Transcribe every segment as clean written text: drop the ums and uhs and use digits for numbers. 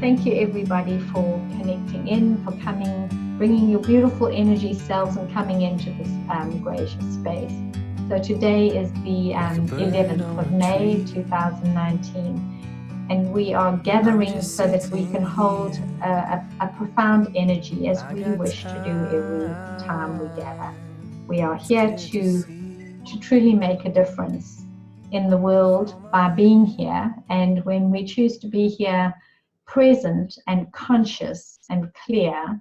Thank you everybody for connecting in, for coming, bringing your beautiful energy selves and coming into this gracious space. So today is the 11th of May 2019, and we are gathering so that we can hold a profound energy as we wish to do every time we gather. We are here to truly make a difference in the world by being here, and when we choose to be here present and conscious and clear,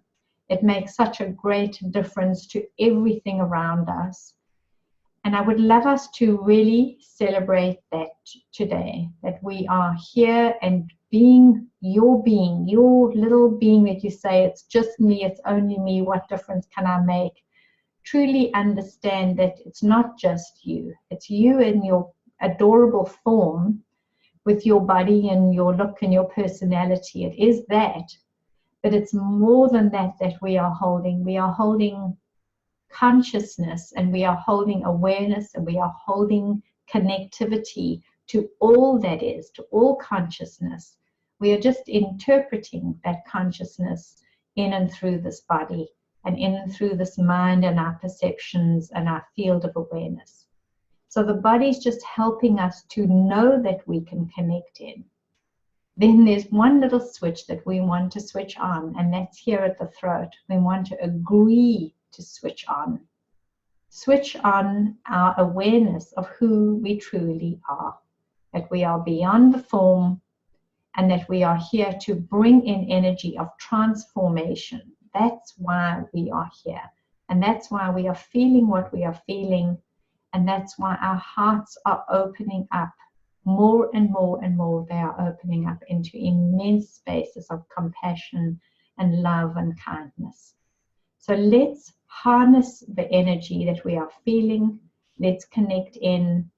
it makes such a great difference to everything around us. And I would love us to really celebrate that today, that we are here and being, your little being that you say, it's just me, it's only me, what difference can I make? Truly understand that it's not just you, it's you in your adorable form, with your body and your look and your personality. It is that, but it's more than that we are holding. We are holding consciousness, and we are holding awareness, and we are holding connectivity to all that is, to all consciousness. We are just interpreting that consciousness in and through this body, and in and through this mind and our perceptions and our field of awareness. So the body's just helping us to know that we can connect in. Then there's one little switch that we want to switch on, and that's here at the throat. We want to agree to switch on. Switch on our awareness of who we truly are, that we are beyond the form, and that we are here to bring in energy of transformation. That's why we are here, and that's why we are feeling what we are feeling. And that's why our hearts are opening up more and more and more. They are opening up into immense spaces of compassion and love and kindness. So let's harness the energy that we are feeling. Let's connect in,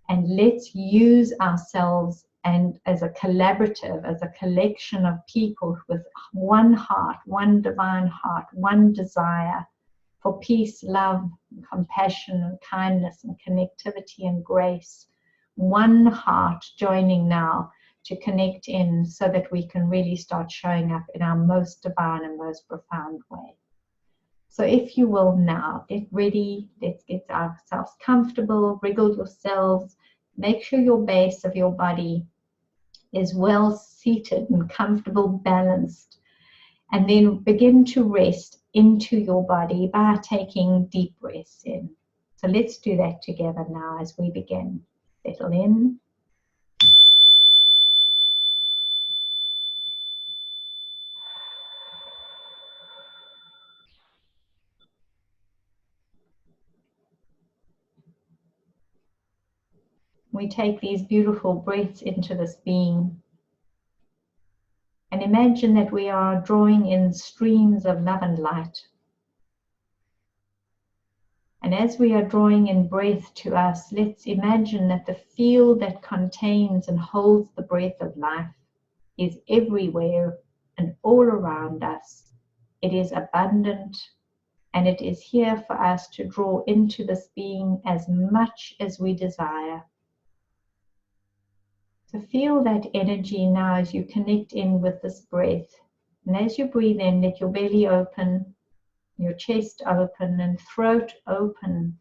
and let's use ourselves and as a collaborative, as a collection of people with one heart, one divine heart, one desire for peace, love, compassion, and kindness, and connectivity and grace. One heart joining now to connect in, so that we can really start showing up in our most divine and most profound way. So if you will now, get ready, let's get ourselves comfortable, wriggle yourselves, make sure your base of your body is well seated and comfortable, balanced, and then begin to rest into your body by taking deep breaths in. So let's do that together now as we begin. Settle in. We take these beautiful breaths into this being, and imagine that we are drawing in streams of love and light. And as we are drawing in breath to us, let's imagine that the field that contains and holds the breath of life is everywhere and all around us. It is abundant, and it is here for us to draw into this being as much as we desire. So feel that energy now as you connect in with this breath. And as you breathe in, let your belly open, your chest open, and throat open.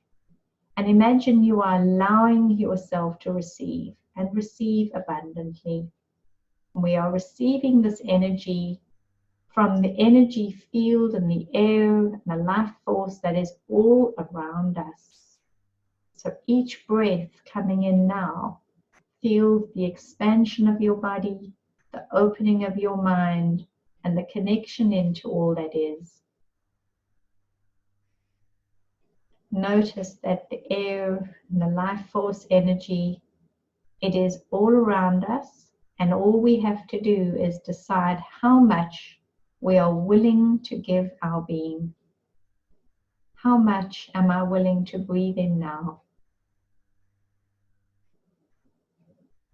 And imagine you are allowing yourself to receive, and receive abundantly. We are receiving this energy from the energy field and the air and the life force that is all around us. So each breath coming in now, feel the expansion of your body, the opening of your mind, and the connection into all that is. Notice that the air and the life force energy, it is all around us, and all we have to do is decide how much we are willing to give our being. How much am I willing to breathe in now?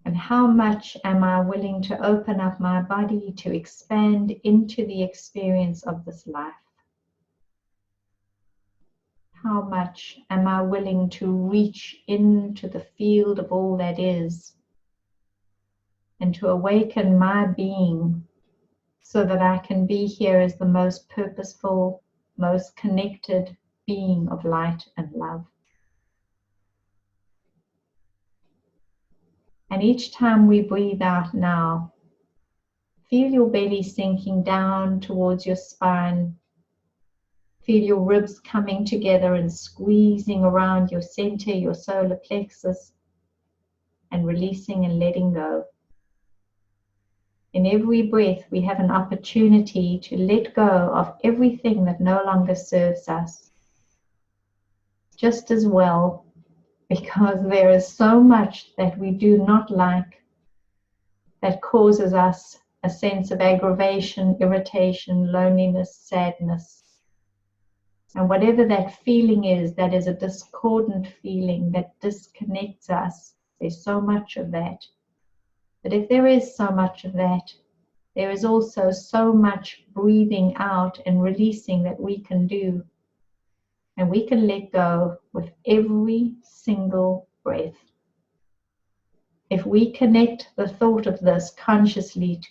And how much am I willing to open up my body to expand into the experience of this life? How much am I willing to reach into the field of all that is, and to awaken my being so that I can be here as the most purposeful, most connected being of light and love. And each time we breathe out now, feel your belly sinking down towards your spine. Feel your ribs coming together and squeezing around your center, your solar plexus, and releasing and letting go. In every breath, we have an opportunity to let go of everything that no longer serves us. Just as well, because there is so much that we do not like that causes us a sense of aggravation, irritation, loneliness, sadness. And whatever that feeling is, that is a discordant feeling that disconnects us. There's so much of that. But if there is so much of that, there is also so much breathing out and releasing that we can do. And we can let go with every single breath. If we connect the thought of this consciously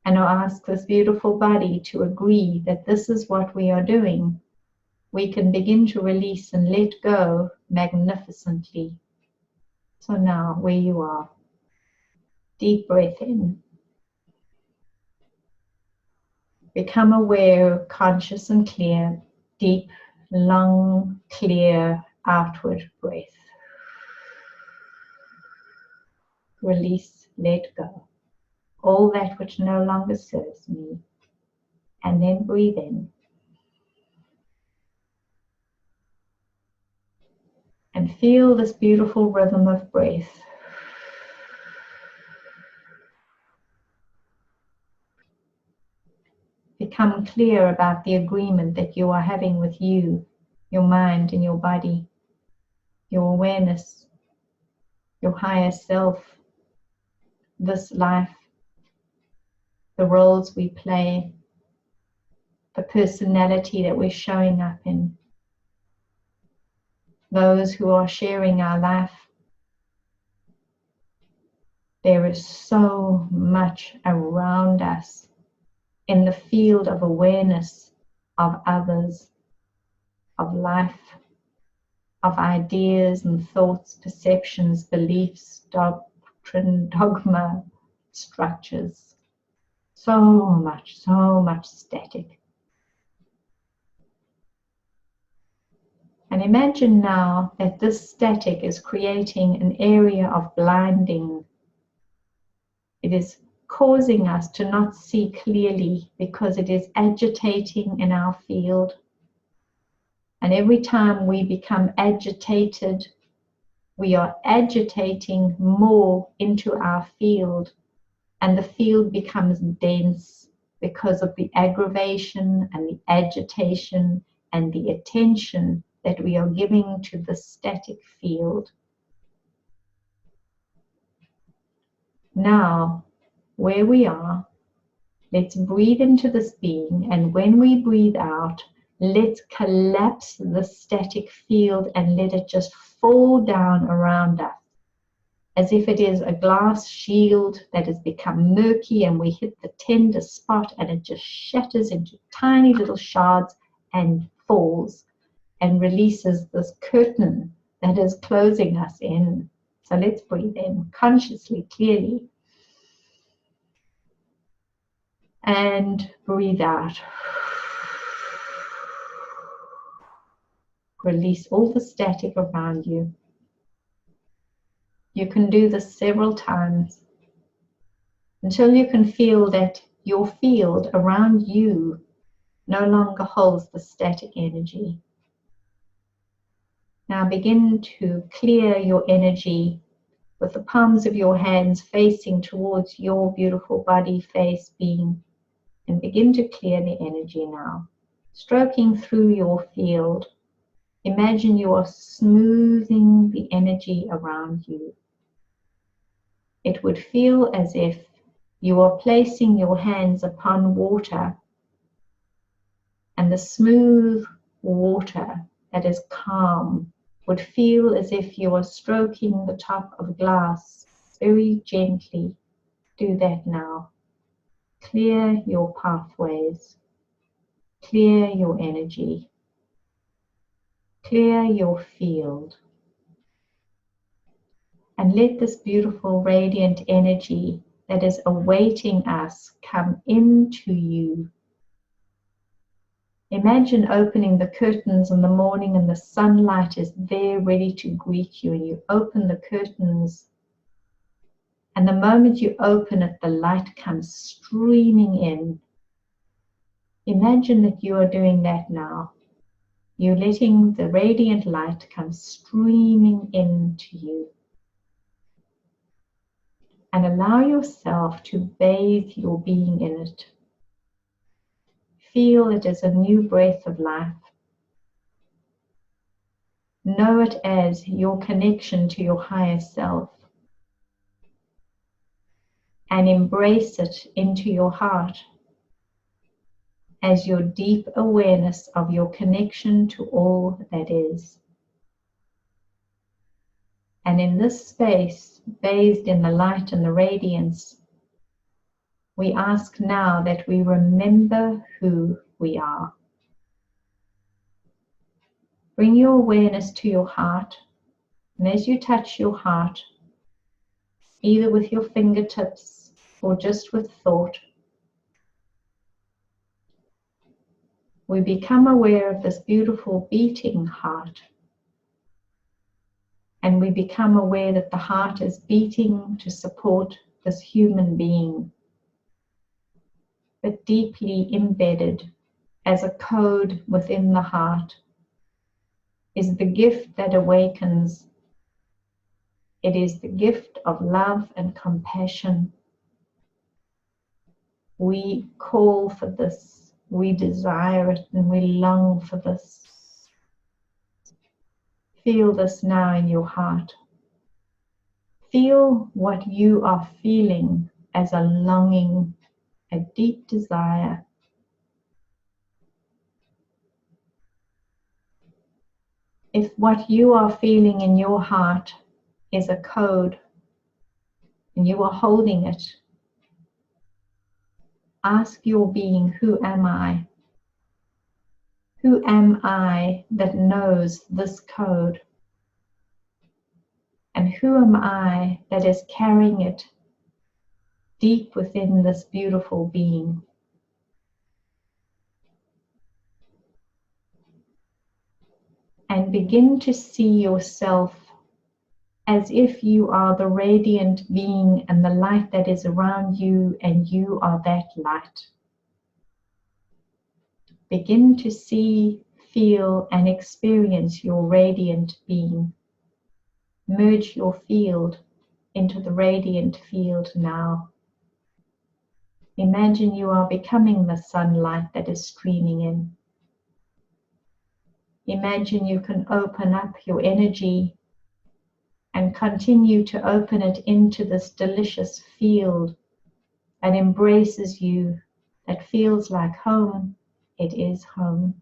and ask this beautiful body to agree that this is what we are doing, we can begin to release and let go magnificently. So now, where you are, deep breath in. Become aware, conscious and clear, deep, long, clear, outward breath. Release, let go. All that which no longer serves me. And then breathe in. And feel this beautiful rhythm of breath. Become clear about the agreement that you are having with you, your mind and your body, your awareness, your higher self, this life, the roles we play, the personality that we're showing up in, those who are sharing our life. There is so much around us in the field of awareness of others, of life, of ideas and thoughts, perceptions, beliefs, doctrine, dogma, structures. So much static. And imagine now that this static is creating an area of blinding. It is causing us to not see clearly because it is agitating in our field. And every time we become agitated, we are agitating more into our field, and the field becomes dense because of the aggravation and the agitation and the attention that we are giving to the static field. Now, where we are, let's breathe into this being, and when we breathe out, let's collapse the static field and let it just fall down around us, as if it is a glass shield that has become murky and we hit the tender spot and it just shatters into tiny little shards and falls and releases this curtain that is closing us in. So let's breathe in consciously, clearly. And breathe out. Release all the static around you. You can do this several times until you can feel that your field around you no longer holds the static energy. Now begin to clear your energy with the palms of your hands facing towards your beautiful body, face, being, and begin to clear the energy now. Stroking through your field, imagine you are smoothing the energy around you. It would feel as if you are placing your hands upon water, and the smooth water that is calm would feel as if you are stroking the top of glass very gently. Do that now. Clear your pathways. Clear your energy. Clear your field. And let this beautiful radiant energy that is awaiting us come into you. Imagine opening the curtains in the morning and the sunlight is there ready to greet you, and you open the curtains, and the moment you open it, the light comes streaming in. Imagine that you are doing that now. You're letting the radiant light come streaming into you. And allow yourself to bathe your being in it. Feel it as a new breath of life. Know it as your connection to your higher self. And embrace it into your heart as your deep awareness of your connection to all that is. And in this space, bathed in the light and the radiance, we ask now that we remember who we are. Bring your awareness to your heart, and as you touch your heart, either with your fingertips or just with thought, we become aware of this beautiful beating heart. And we become aware that the heart is beating to support this human being, but deeply embedded as a code within the heart is the gift that awakens. It is the gift of love and compassion. We call for this, we desire it, and we long for this. Feel this now in your heart. Feel what you are feeling as a longing, a deep desire. If what you are feeling in your heart is a code and you are holding it, ask your being, who am I? Who am I that knows this code? And who am I that is carrying it deep within this beautiful being? And begin to see yourself as if you are the radiant being and the light that is around you, and you are that light. Begin to see, feel, and experience your radiant being. Merge your field into the radiant field now. Imagine you are becoming the sunlight that is streaming in. Imagine you can open up your energy and continue to open it into this delicious field that embraces you, that feels like home. It is home.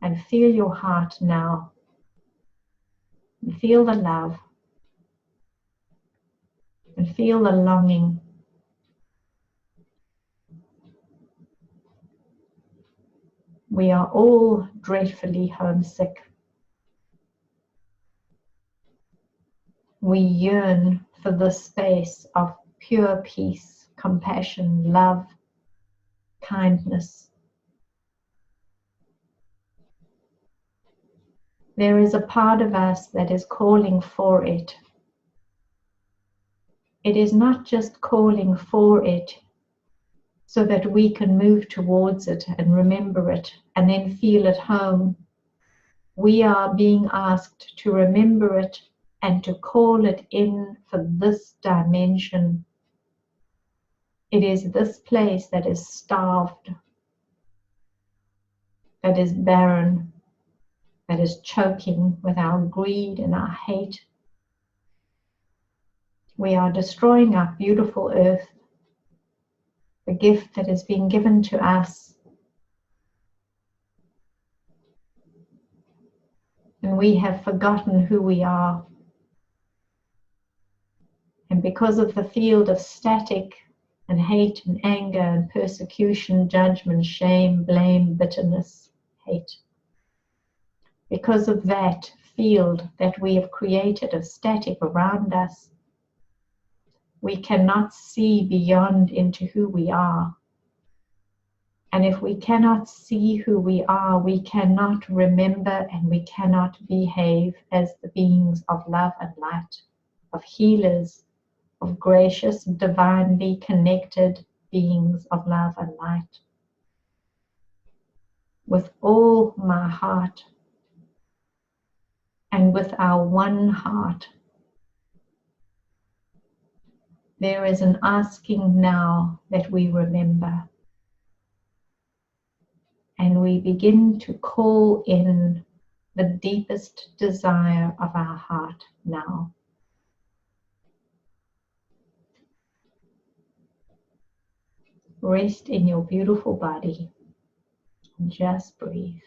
And feel your heart now. And feel the love. And feel the longing. We are all dreadfully homesick. We yearn for this space of pure peace, compassion, love, kindness. There is a part of us that is calling for it. It is not just calling for it so that we can move towards it and remember it and then feel at home. We are being asked to remember it and to call it in for this dimension. It is this place that is starved, that is barren, that is choking with our greed and our hate. We are destroying our beautiful earth, the gift that is being given to us. And we have forgotten who we are. And because of the field of static and hate and anger and persecution, judgment, shame, blame, bitterness, hate. Because of that field that we have created of static around us, we cannot see beyond into who we are. And if we cannot see who we are, we cannot remember and we cannot behave as the beings of love and light, of healers, of gracious, divinely connected beings of love and light. With all my heart and with our one heart, there is an asking now that we remember. And we begin to call in the deepest desire of our heart now. Rest in your beautiful body and just breathe.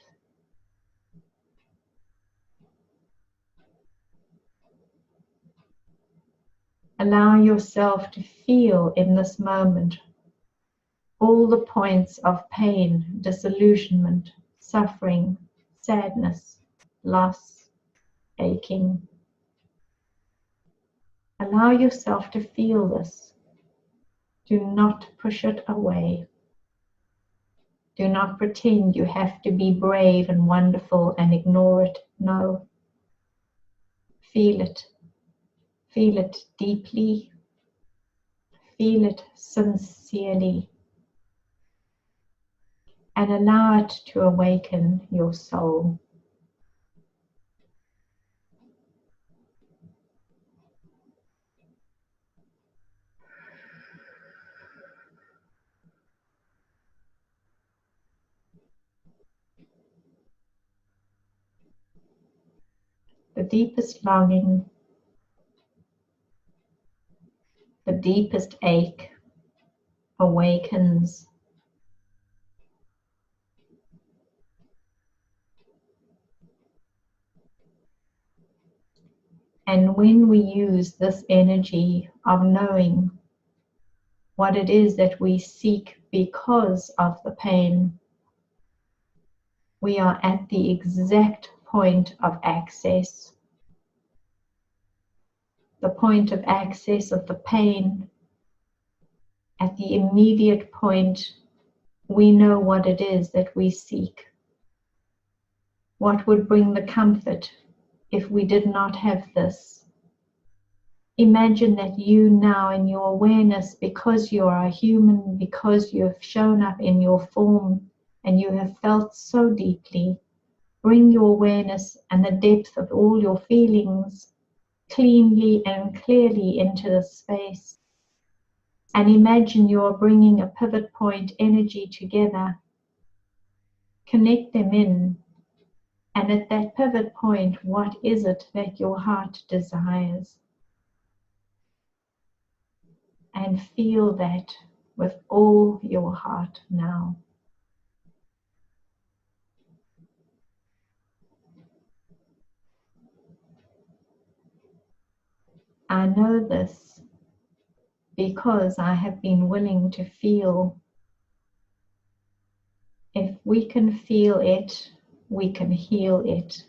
Allow yourself to feel in this moment all the points of pain, disillusionment, suffering, sadness, loss, aching. Allow yourself to feel this. Do not push it away. Do not pretend you have to be brave and wonderful and ignore it. No. Feel it. Feel it deeply. Feel it sincerely. And allow it to awaken your soul. The deepest longing, the deepest ache awakens. And when we use this energy of knowing what it is that we seek because of the pain, we are at the exact point of access. The point of access of the pain. At the immediate point, we know what it is that we seek. What would bring the comfort if we did not have this? Imagine that you now in your awareness, because you are a human, because you have shown up in your form and you have felt so deeply, bring your awareness and the depth of all your feelings cleanly and clearly into the space. And imagine you are bringing a pivot point energy together. Connect them in. And at that pivot point, what is it that your heart desires? And feel that with all your heart now. I know this because I have been willing to feel. If we can feel it, we can heal it.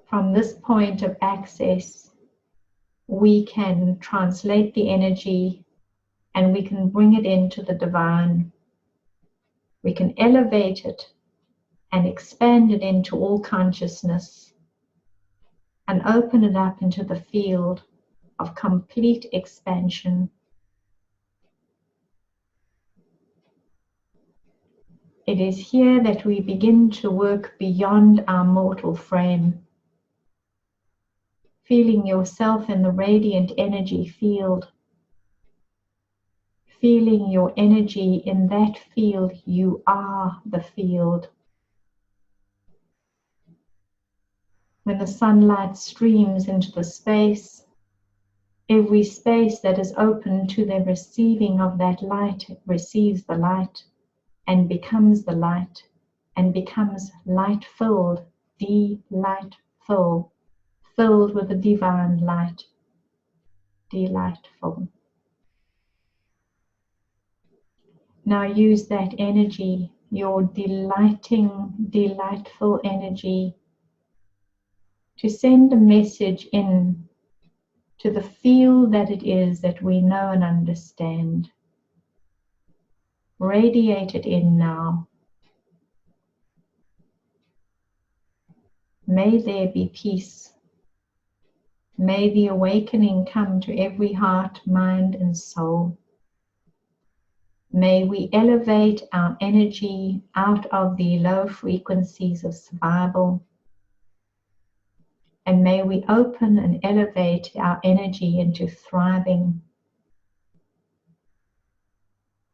From this point of access, we can translate the energy and we can bring it into the divine. We can elevate it and expand it into all consciousness and open it up into the field of complete expansion. It is here that we begin to work beyond our mortal frame. Feeling yourself in the radiant energy field. Feeling your energy in that field, you are the field. When the sunlight streams into the space, every space that is open to the receiving of that light receives the light and becomes the light and becomes light-filled, delightful, filled with the divine light, delightful. Now use that energy, your delighting, delightful energy, to send a message in to the field that it is that we know and understand. Radiate it in now. May there be peace. May the awakening come to every heart, mind, and soul. May we elevate our energy out of the low frequencies of survival. And may we open and elevate our energy into thriving.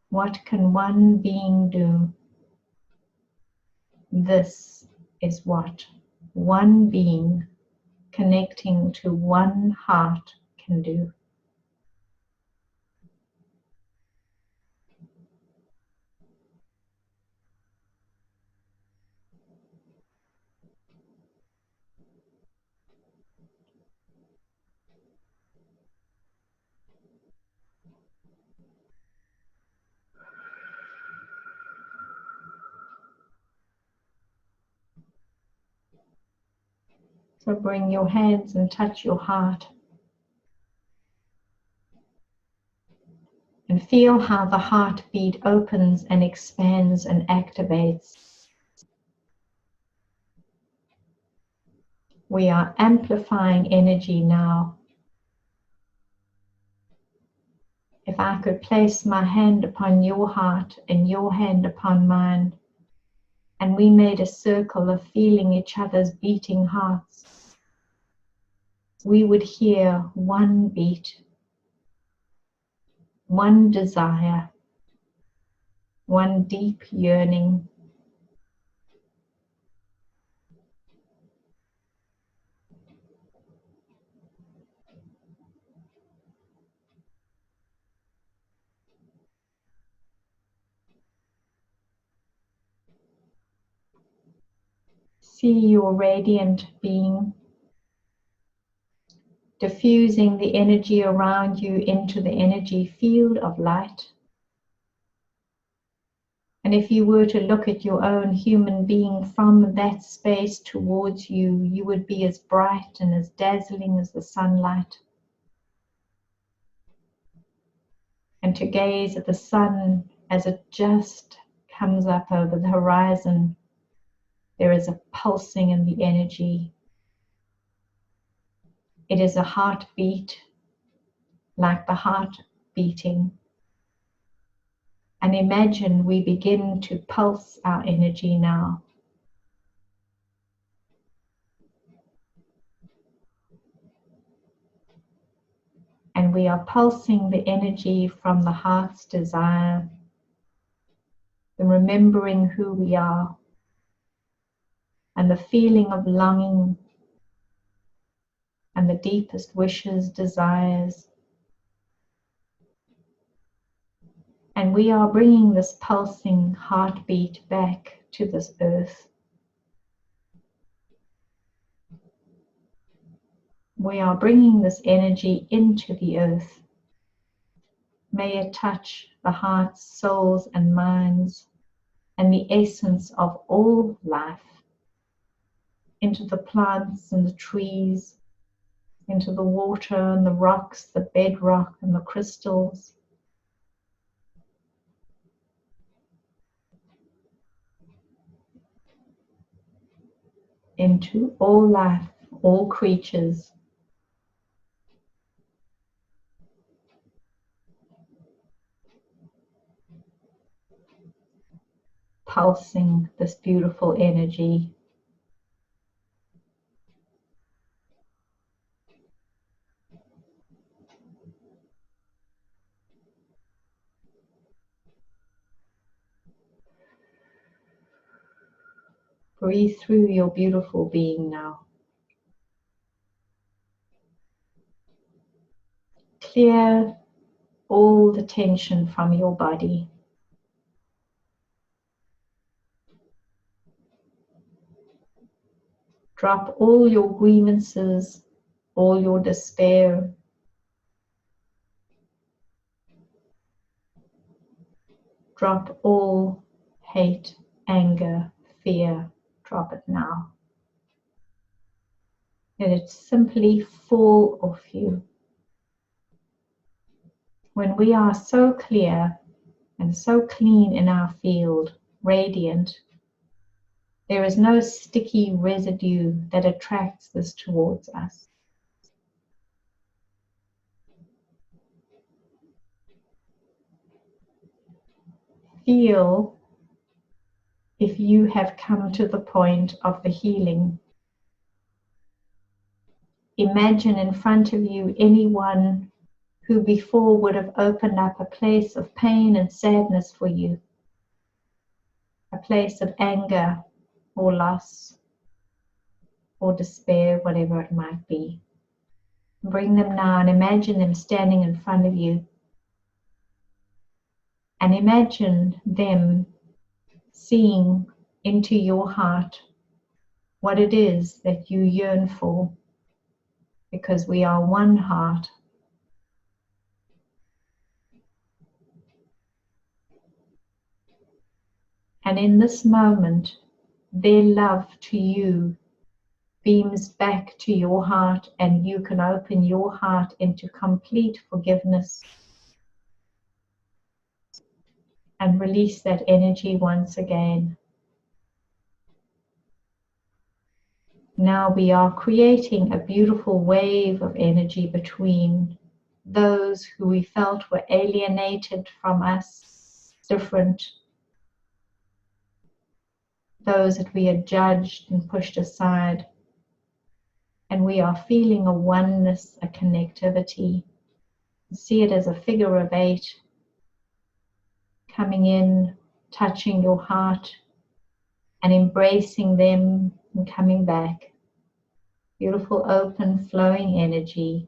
What can one being do? This is what one being connecting to one heart can do. So bring your hands and touch your heart. And feel how the heartbeat opens and expands and activates. We are amplifying energy now. If I could place my hand upon your heart and your hand upon mine, and we made a circle of feeling each other's beating hearts, we would hear one beat, one desire, one deep yearning. See your radiant being diffusing the energy around you into the energy field of light. And if you were to look at your own human being from that space towards you, you would be as bright and as dazzling as the sunlight. And to gaze at the sun as it just comes up over the horizon, there is a pulsing in the energy. It is a heartbeat, like the heart beating. And imagine we begin to pulse our energy now. And we are pulsing the energy from the heart's desire, the remembering who we are, and the feeling of longing, and the deepest wishes, desires. And we are bringing this pulsing heartbeat back to this earth. We are bringing this energy into the earth. May it touch the hearts, souls, and minds, and the essence of all life, into the plants and the trees, into the water and the rocks, the bedrock and the crystals. Into all life, all creatures. Pulsing this beautiful energy. Breathe through your beautiful being now. Clear all the tension from your body. Drop all your grievances all your despair. Drop all hate, anger, fear. Drop it now. Let it simply fall off you. When we are so clear and so clean in our field, radiant, there is no sticky residue that attracts this towards us. Feel if you have come to the point of the healing. Imagine in front of you anyone who before would have opened up a place of pain and sadness for you, a place of anger or loss or despair, whatever it might be. Bring them now and imagine them standing in front of you. And imagine them seeing into your heart what it is that you yearn for, because we are one heart. And in this moment, their love to you beams back to your heart, and you can open your heart into complete forgiveness and release that energy once again. Now we are creating a beautiful wave of energy between those who we felt were alienated from us, different, those that we had judged and pushed aside. And we are feeling a oneness, a connectivity. See it as a figure of 8 coming in, touching your heart and embracing them and coming back. Beautiful, open, flowing energy.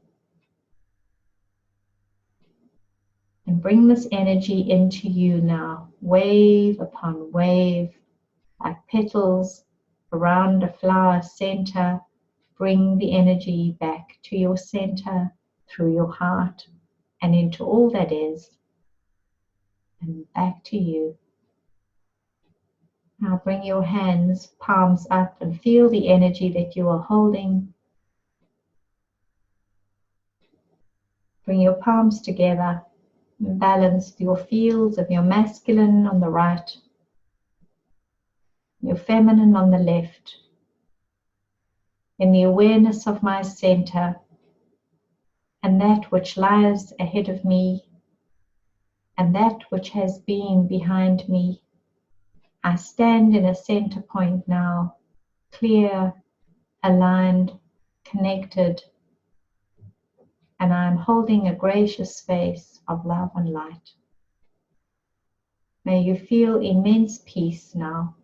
And bring this energy into you now, wave upon wave, like petals around a flower center. Bring the energy back to your center, through your heart, and into all that is, and back to you. Now bring your hands, palms up, and feel the energy that you are holding. Bring your palms together and balance your fields of your masculine on the right, your feminine on the left. In the awareness of my center and that which lies ahead of me and that which has been behind me, I stand in a center point now, clear, aligned, connected, and I am holding a gracious space of love and light. May you feel immense peace now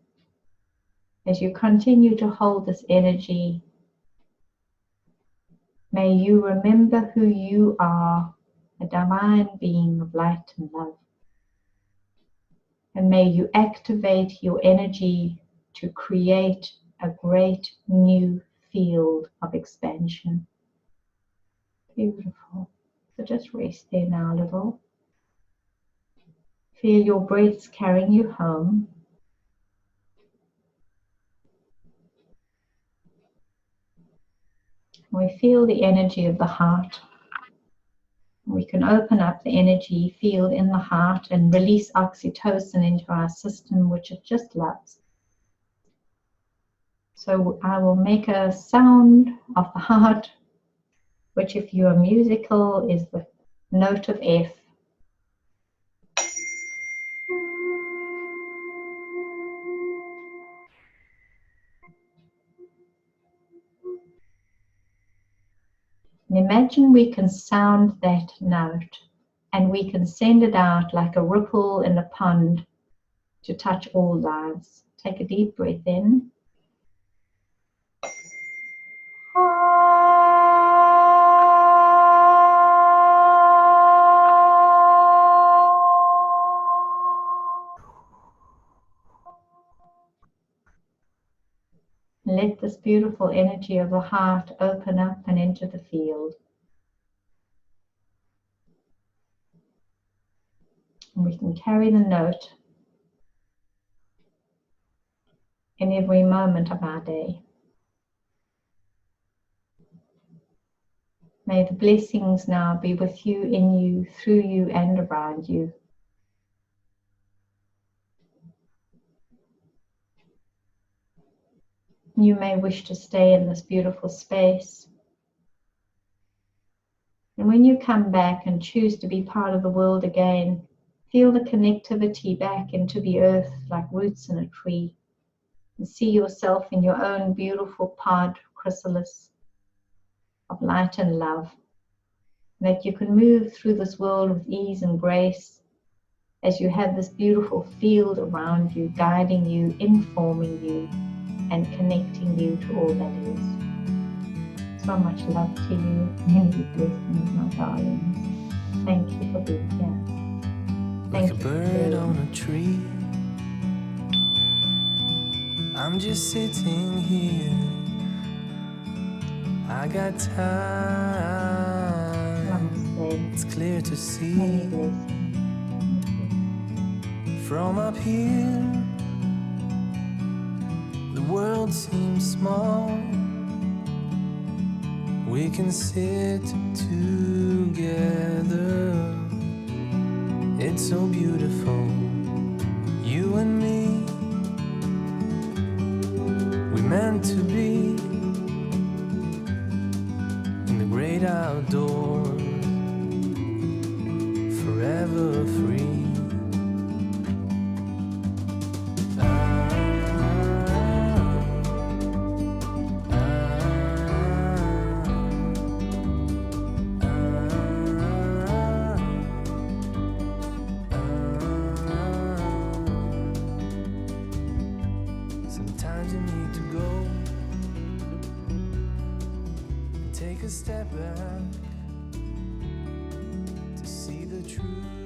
as you continue to hold this energy. May you remember who you are, a divine being of light and love. And may you activate your energy to create a great new field of expansion. Beautiful. So just rest there now a little. Feel your breaths carrying you home. We feel the energy of the heart. We can open up the energy field in the heart and release oxytocin into our system, which it just loves. So I will make a sound of the heart, which if you are musical is the note of F. And imagine we can sound that note and we can send it out like a ripple in a pond to touch all lives. Take a deep breath in. Let this beautiful energy of the heart open up and into the field. And we can carry the note in every moment of our day. May the blessings now be with you, in you, through you, and around you. You may wish to stay in this beautiful space. And when you come back and choose to be part of the world again, feel the connectivity back into the earth like roots in a tree. And see yourself in your own beautiful pod chrysalis of light and love. And that you can move through this world with ease and grace as you have this beautiful field around you, guiding you, informing you, and connecting you to all that is. So much love to you. Many blessings, my darlings. Thank you for being here. Thank you. Like a bird on a tree, I'm just sitting here. I got time. Namaste. It's clear to see. Many blessings. From up here, the world seems small. We can sit together. It's so beautiful, you and me. We meant to be in the great outdoors, forever free. Sometimes you need to go and take a step back to see the truth.